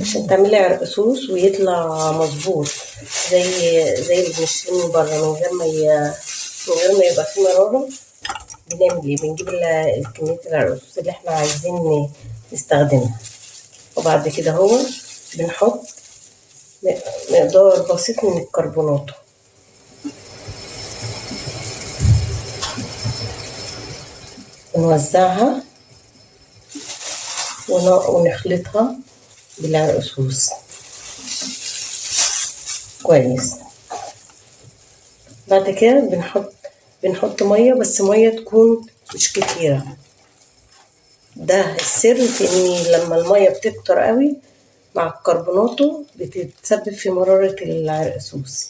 عشان تعملي عرقسوس ويطلع مظبوط زي اللي بنشتريه من بره، من غير ما يبقى فيه مرارة. بنعمل ايه؟ بنجيب كمية العرقسوس اللي احنا عايزين نستخدمها، وبعد كده هو بنحط مقدار بسيط من الكربونات، ونوزعها ونخلطها بالعرقسوس كويس. بعد كده بنحط ميه، بس ميه تكون مش كتيره. ده السر في ان لما الميه بتكتر قوي مع الكربوناتو بتتسبب في مرارة العرقسوس.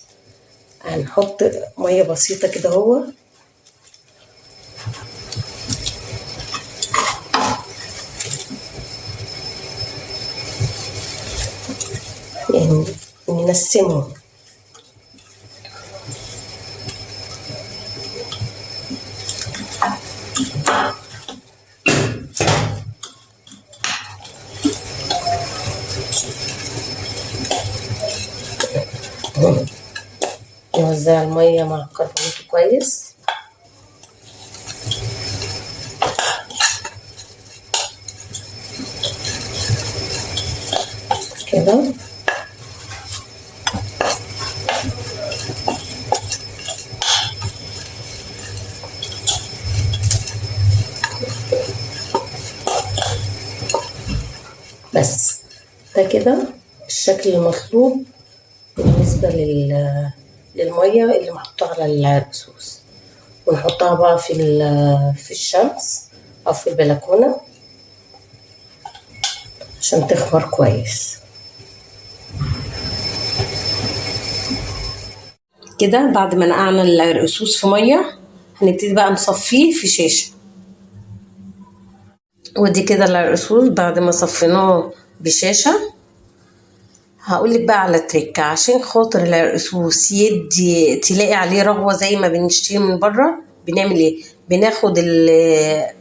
هنحط ميه بسيطه كده هو، يعني ننسمه. نوزع المية مع الكربونات كويس كده. بس ده كده الشكل المطلوب بالنسبة للمية اللي محطوطة على العرقسوس. ونحطها بقى في الشمس أو في البلكونة عشان تخمر كويس كده. بعد ما نقعنا العرقسوس في مية، هنبتدي بقى نصفيه في شاشة. ودي كده العرقسوس بعد ما صفيناه بشاشة. هقولك بقى على تريكة عشان خاطر العرقسوس تلاقي عليه رغوة زي ما بنشتري من بره. بنعمل ايه؟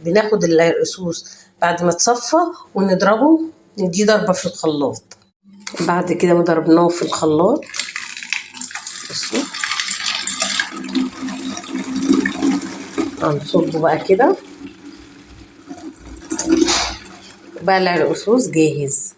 بناخد العرقسوس بعد ما تصفى ونضربه، نديه ضربة في الخلاط. بعد كده ما ضربناه في الخلاط، بصوا هنصبه بقى كده، بقى العرقسوس جاهز.